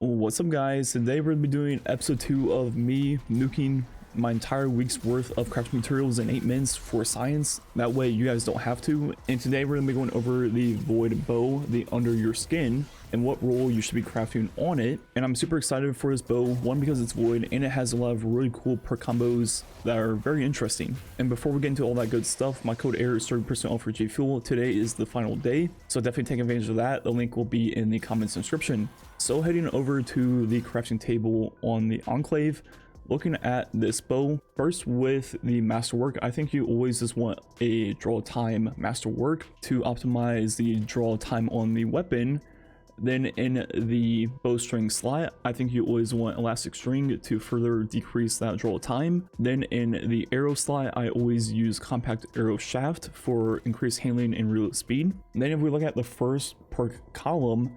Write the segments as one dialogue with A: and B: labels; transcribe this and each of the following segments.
A: What's up guys, today we're going to be doing episode 2 of me nuking my entire week's worth of crafting materials in 8 minutes for science. That way you guys don't have to. And today we're going to be going over the void bow, the under your skin, and what role you should be crafting on it. And I'm super excited for this bow, one because it's void and it has a lot of really cool perk combos that are very interesting. And before we get into all that good stuff, my code Ehroar is 30% off for G Fuel. Today is the final day, so definitely take advantage of that. The link will be in the comments description. So heading over to the crafting table on the Enclave, looking at this bow, first with the masterwork, I think you always just want a draw time masterwork to optimize the draw time on the weapon. Then in the bowstring slot, I think you always want elastic string to further decrease that draw time. Then in the arrow slot, I always use compact arrow shaft for increased handling and reload speed. Then if we look at the first perk column,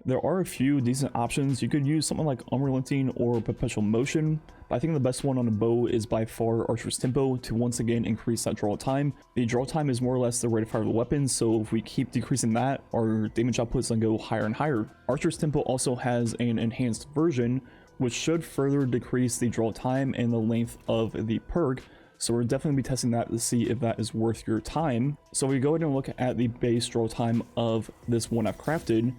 A: there are a few decent options. You could use something like unrelenting or perpetual motion, but I think the best one on a bow is by far Archer's Tempo to once again increase that draw time. The draw time is more or less the rate of fire of the weapon, so if we keep decreasing that, our damage output is going to go higher and higher. Archer's Tempo also has an enhanced version, which should further decrease the draw time and the length of the perk. So we're definitely be testing that to see if that is worth your time. So we go ahead and look at the base draw time of this one I've crafted.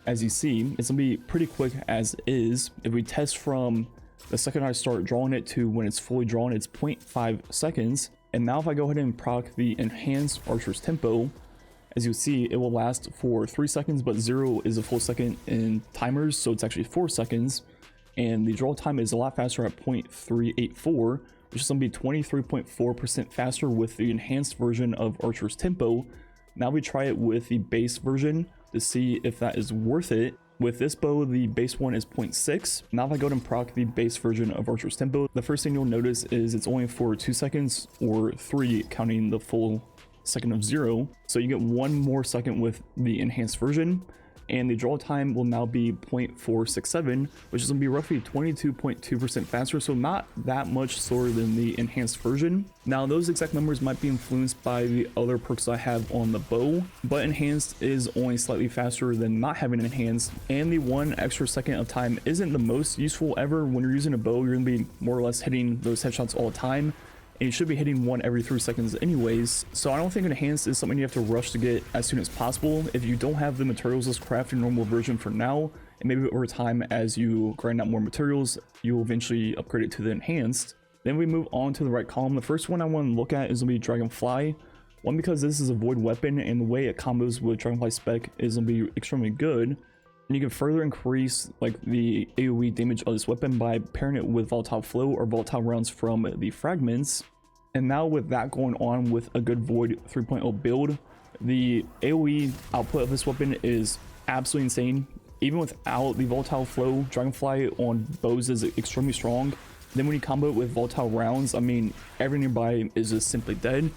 A: As you see, it's gonna be pretty quick as is. If we test from the second I start drawing it to when it's fully drawn, it's 0.5 seconds. And now if I go ahead and proc the enhanced Archer's Tempo, as you see, it will last for 3 seconds, but 0 is a full second in timers, so it's actually 4 seconds. And the draw time is a lot faster at 0.384, which is gonna be 23.4% faster with the enhanced version of Archer's Tempo. Now we try it with the base version to see if that is worth it. With this bow, the base one is 0.6. Now if I go ahead and proc the base version of Archer's Tempo, the first thing you'll notice is it's only for 2 seconds, or 3 counting the full second of 0. So you get 1 more second with the enhanced version, and the draw time will now be 0.467, which is going to be roughly 22.2% faster, so not that much slower than the enhanced version. Now those exact numbers might be influenced by the other perks I have on the bow, but enhanced is only slightly faster than not having enhanced, and the 1 extra second of time isn't the most useful ever. When you're using a bow, you're going to be more or less hitting those headshots all the time, and you should be hitting 1 every 3 seconds anyways. So I don't think enhanced is something you have to rush to get as soon as possible. If you don't have the materials, let's craft your normal version for now, and maybe over time as you grind out more materials, you'll eventually upgrade it to the enhanced. Then we move on to the right column. The first one I want to look at is going to be Dragonfly. One, because this is a void weapon and the way it combos with Dragonfly spec is going to be extremely good. And you can further increase like the AoE damage of this weapon by pairing it with volatile flow or volatile rounds from the fragments. And now with that going on with a good void 3.0 build, the AoE output of this weapon is absolutely insane. Even without the volatile flow, Dragonfly on bows is extremely strong. Then when you combo it with volatile rounds, I mean, every nearby is just simply dead.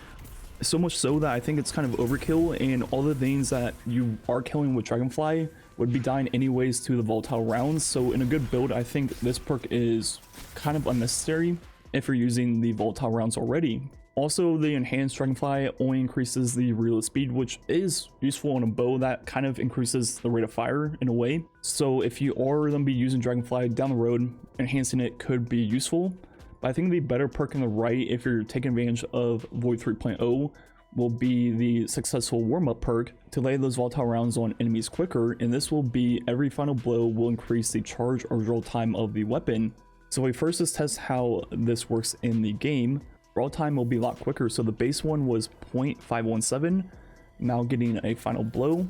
A: So much so that I think it's kind of overkill, and all the things that you are killing with Dragonfly would be dying anyways to the volatile rounds. So in a good build, I think this perk is kind of unnecessary if you're using the volatile rounds already. Also, the enhanced Dragonfly only increases the reload speed, which is useful on a bow that kind of increases the rate of fire in a way. So if you are going to be using Dragonfly down the road, enhancing it could be useful. But I think the better perk on the right, if you're taking advantage of Void 3.0, will be the successful warm-up perk to lay those volatile rounds on enemies quicker, and this will be every final blow will increase the charge or draw time of the weapon. So we first just test how this works in the game. Draw time will be a lot quicker, so the base one was 0.517, now getting a final blow.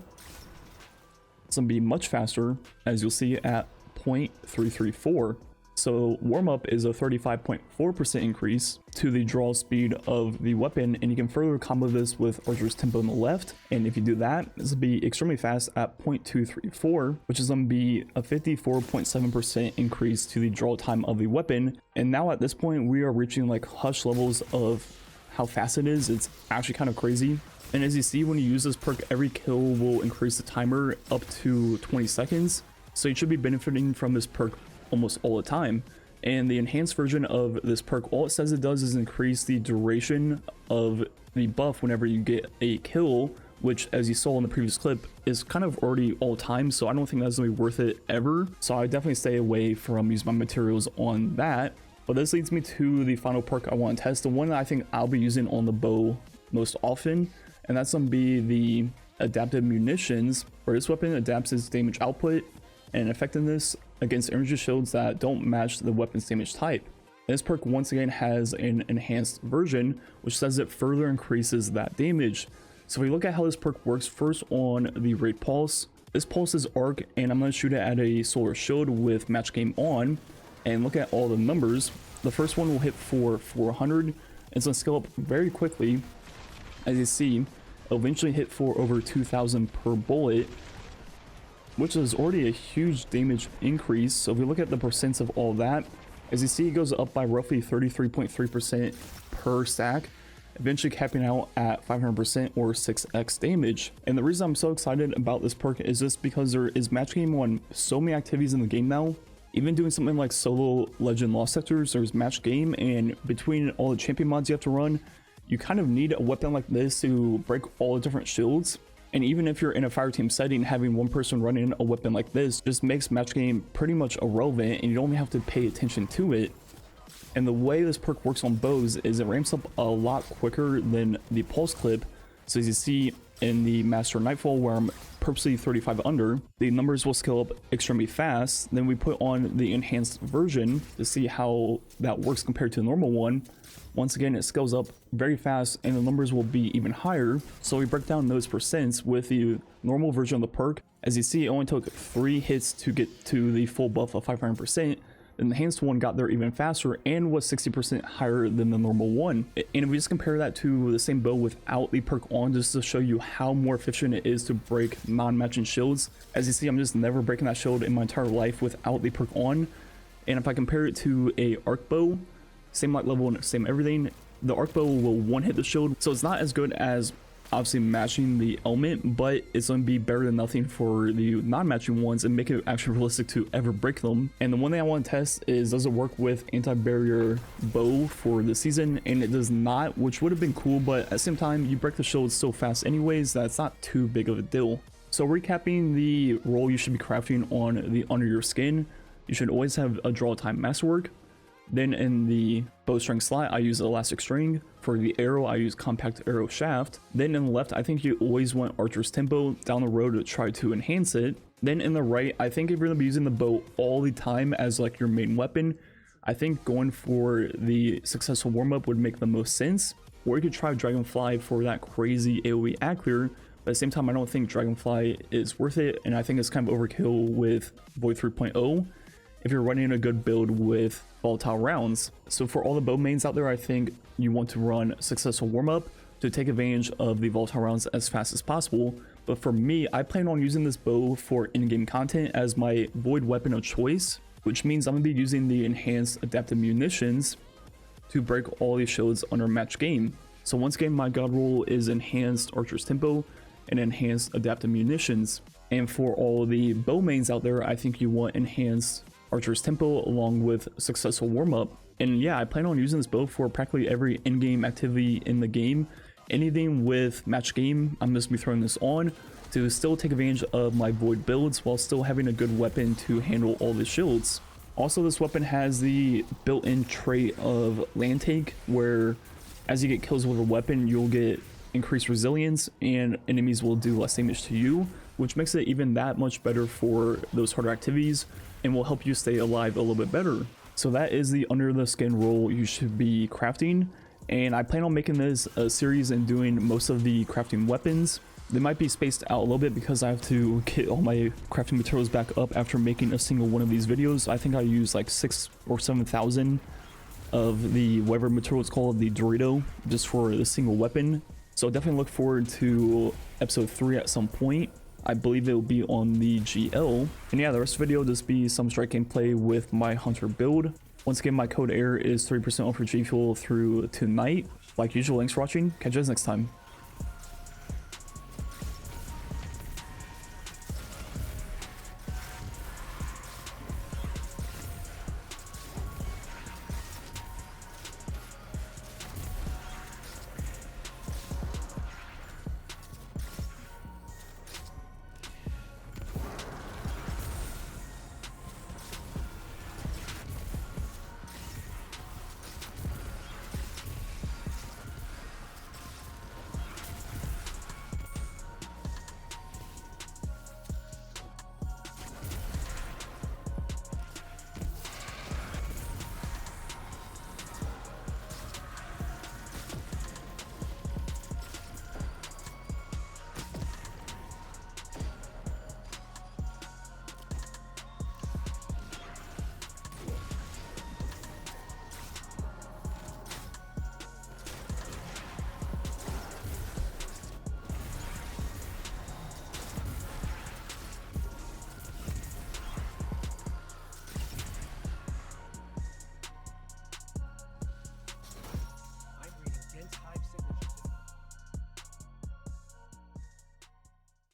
A: It's going to be much faster, as you'll see, at 0.334. So warm-up is a 35.4% increase to the draw speed of the weapon, and you can further combo this with Archer's Tempo on the left. And if you do that, this will be extremely fast at 0.234, which is going to be a 54.7% increase to the draw time of the weapon. And now at this point, we are reaching like hush levels of how fast it is. It's actually kind of crazy. And as you see, when you use this perk, every kill will increase the timer up to 20 seconds. So you should be benefiting from this perk almost all the time. And the enhanced version of this perk, all it says it does is increase the duration of the buff whenever you get a kill which, as you saw in the previous clip, is kind of already all time, so I don't think that's gonna be worth it ever. So I definitely stay away from using my materials on that. But this leads me to the final perk I want to test, the one that I think I'll be using on the bow most often, and that's gonna be the adaptive munitions, where this weapon adapts its damage output and effectiveness against energy shields that don't match the weapon's damage type. This perk once again has an enhanced version, which says it further increases that damage. So if we look at how this perk works, first on the raid pulse, this pulse is arc, and I'm going to shoot it at a solar shield with match game on, and look at all the numbers. The first one will hit for 400. It's going to scale up very quickly. As you see, it'll eventually hit for over 2,000 per bullet, which is already a huge damage increase. So if we look at the percents of all that, as you see, it goes up by roughly 33.3% per stack, eventually capping out at 500% or 6x damage. And the reason I'm so excited about this perk is just because there is match game on so many activities in the game now. Even doing something like solo legend lost sectors, there's match game, and between all the champion mods you have to run, you kind of need a weapon like this to break all the different shields. And even if you're in a fire team setting, having one person running a weapon like this just makes match game pretty much irrelevant, and you don't have to pay attention to it. And the way this perk works on bows is it ramps up a lot quicker than the pulse clip. So as you see in the Master Nightfall, where I'm purposely 35 under, the numbers will scale up extremely fast. Then we put on the enhanced version to see how that works compared to the normal one. Once again, it scales up very fast and the numbers will be even higher. So we break down those percents with the normal version of the perk. As you see, it only took 3 hits to get to the full buff of 500%. The enhanced one got there even faster and was 60% higher than the normal one. And if we just compare that to the same bow without the perk on, just to show you how more efficient it is to break non-matching shields. As you see, I'm just never breaking that shield in my entire life without the perk on. And if I compare it to a arc bow, same light level and same everything, the arc bow will one hit the shield, so it's not as good as obviously matching the element, but it's going to be better than nothing for the non-matching ones and make it actually realistic to ever break them. And the one thing I want to test is, does it work with anti-barrier bow for the season? And it does not, which would have been cool, but at the same time, you break the shield so fast anyways that it's not too big of a deal. So recapping the role you should be crafting on the under your skin, you should always have a draw time masterwork. Then in the bowstring slot, I use elastic string. For the arrow, I use compact arrow shaft. Then in the left, I think you always want archer's tempo down the road to try to enhance it. Then in the right, I think if you're gonna be using the bow all the time as like your main weapon, I think going for the successful warm-up would make the most sense. Or you could try Dragonfly for that crazy AoE ad clear, but at the same time, I don't think Dragonfly is worth it, and I think it's kind of overkill with Void 3.0. if you're running a good build with volatile rounds. So for all the bow mains out there, I think you want to run successful warm-up to take advantage of the volatile rounds as fast as possible. But for me, I plan on using this bow for in-game content as my void weapon of choice, which means I'm going to be using the enhanced adaptive munitions to break all these shields under match game. So once again, my god roll is enhanced archer's tempo and enhanced adaptive munitions. And for all the bow mains out there, I think you want enhanced archer's tempo along with successful warm-up. And yeah, I plan on using this bow for practically every in-game activity in the game. Anything with match game, I'm just gonna be throwing this on to still take advantage of my void builds while still having a good weapon to handle all the shields. Also, this weapon has the built-in trait of land take, where as you get kills with a weapon, you'll get increased resilience and enemies will do less damage to you, which makes it even that much better for those harder activities and will help you stay alive a little bit better. So that is the under the skin roll you should be crafting, and I plan on making this a series and doing most of the crafting weapons. They might be spaced out a little bit because I have to get all my crafting materials back up after making a single one of these videos. I think I use like 6,000 or 7,000 of the whatever material it's called, the Dorito, just for the single weapon. So definitely look forward to episode 3 at some point. I believe it will be on the GL. And yeah, the rest of the video will just be some strike gameplay with my hunter build. Once again, my code AIR is 3% off for G Fuel through tonight. Like usual, thanks for watching. Catch you guys next time.